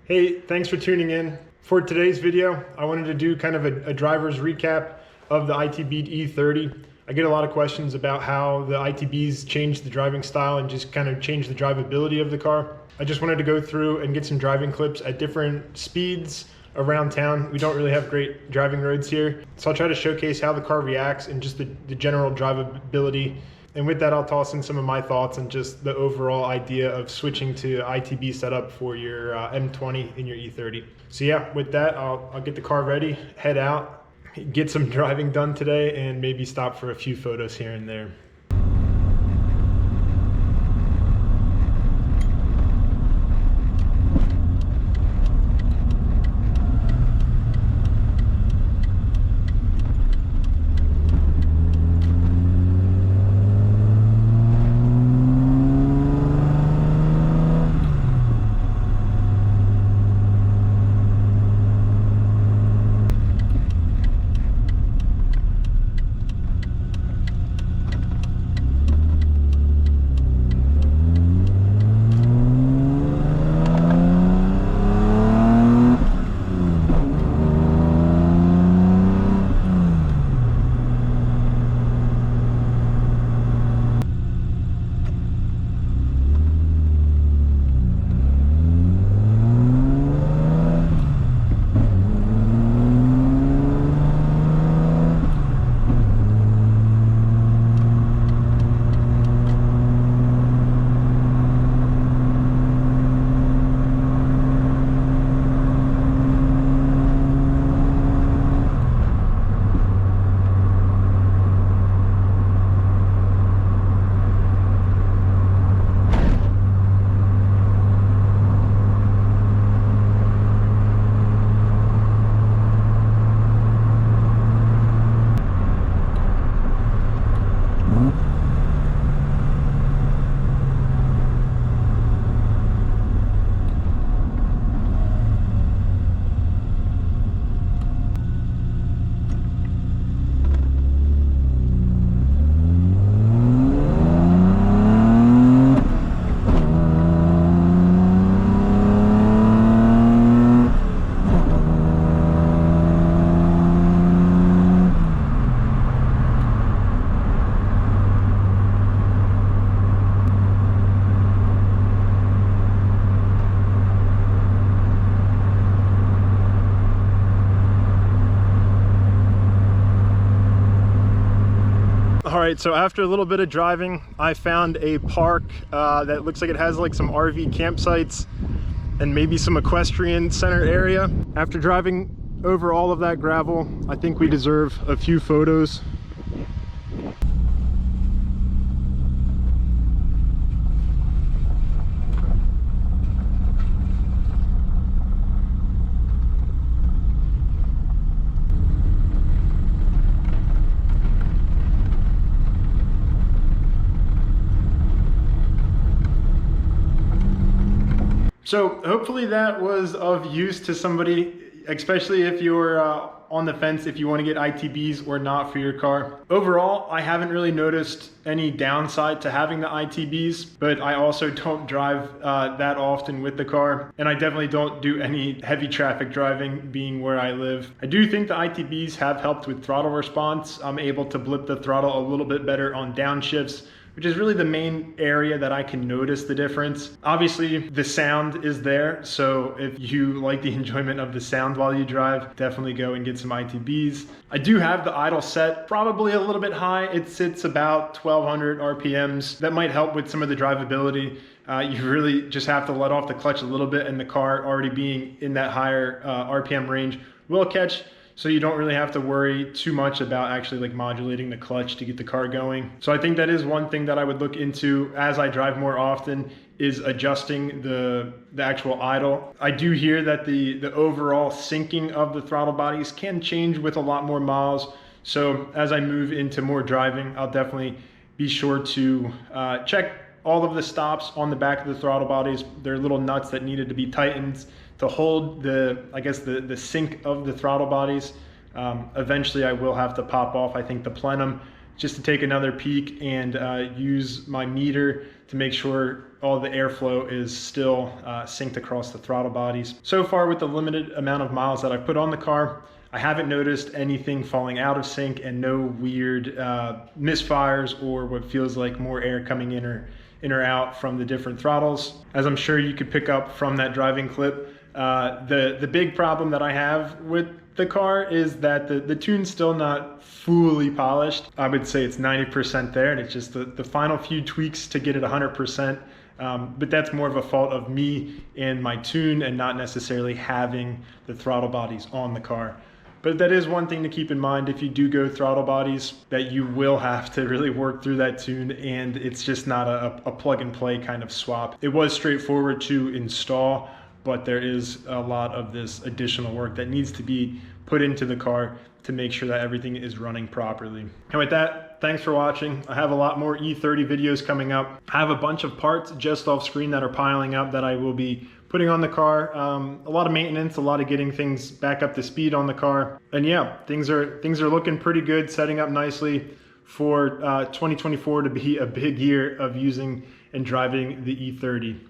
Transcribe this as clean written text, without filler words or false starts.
Hey, thanks for tuning in. For today's video, I wanted to do kind of a driver's recap of the ITB E30. I get a lot of questions about how the ITBs changed the driving style and just kind of changed the drivability of the car. I just wanted to go through and get some driving clips at different speeds around town. We don't really have great driving roads here, so I'll try to showcase how the car reacts and just the general drivability. And with that, I'll toss in some of my thoughts and just the overall idea of switching to ITB setup for your M20 in your E30. So yeah, with that, I'll get the car ready, head out, get some driving done today, and maybe stop for a few photos here and there. All right, so after a little bit of driving, I found a park that looks like it has like some RV campsites and maybe some equestrian center area. After driving over all of that gravel, I think we deserve a few photos. So hopefully that was of use to somebody, especially if you're on the fence if you want to get ITBs or not for your car. Overall, I haven't really noticed any downside to having the ITBs, but I also don't drive that often with the car, and I definitely don't do any heavy traffic driving being where I live. I do think the ITBs have helped with throttle response. I'm able to blip the throttle a little bit better on downshifts, which is really the main area that I can notice the difference. Obviously, the sound is there, so if you like the enjoyment of the sound while you drive, definitely go and get some ITBs. I do have the idle set probably a little bit high. It sits about 1200 RPMs. That might help with some of the drivability. You really just have to let off the clutch a little bit, and the car already being in that higher RPM range will catch. So you don't really have to worry too much about actually like modulating the clutch to get the car going. So I think that is one thing that I would look into as I drive more often, is adjusting the actual idle. I do hear that the overall syncing of the throttle bodies can change with a lot more miles. So as I move into more driving, I'll definitely be sure to check all of the stops on the back of the throttle bodies. There are little nuts that needed to be tightened to hold the sync of the throttle bodies. Eventually I will have to pop off, I think, the plenum just to take another peek and use my meter to make sure all the airflow is still synced across the throttle bodies. So far, with the limited amount of miles that I've put on the car, I haven't noticed anything falling out of sync and no weird misfires or what feels like more air coming in or out from the different throttles. As I'm sure you could pick up from that driving clip, the big problem that I have with the car is that the tune's still not fully polished. I would say it's 90% there, and it's just the final few tweaks to get it 100%. But that's more of a fault of me and my tune and not necessarily having the throttle bodies on the car. But that is one thing to keep in mind if you do go throttle bodies, that you will have to really work through that tune, and it's just not a plug and play kind of swap. It was straightforward to install, but there is a lot of this additional work that needs to be put into the car to make sure that everything is running properly. And with that, thanks for watching. I have a lot more E30 videos coming up. I have a bunch of parts just off screen that are piling up that I will be putting on the car. A lot of maintenance, a lot of getting things back up to speed on the car. And yeah, things are looking pretty good, setting up nicely for 2024 to be a big year of using and driving the E30.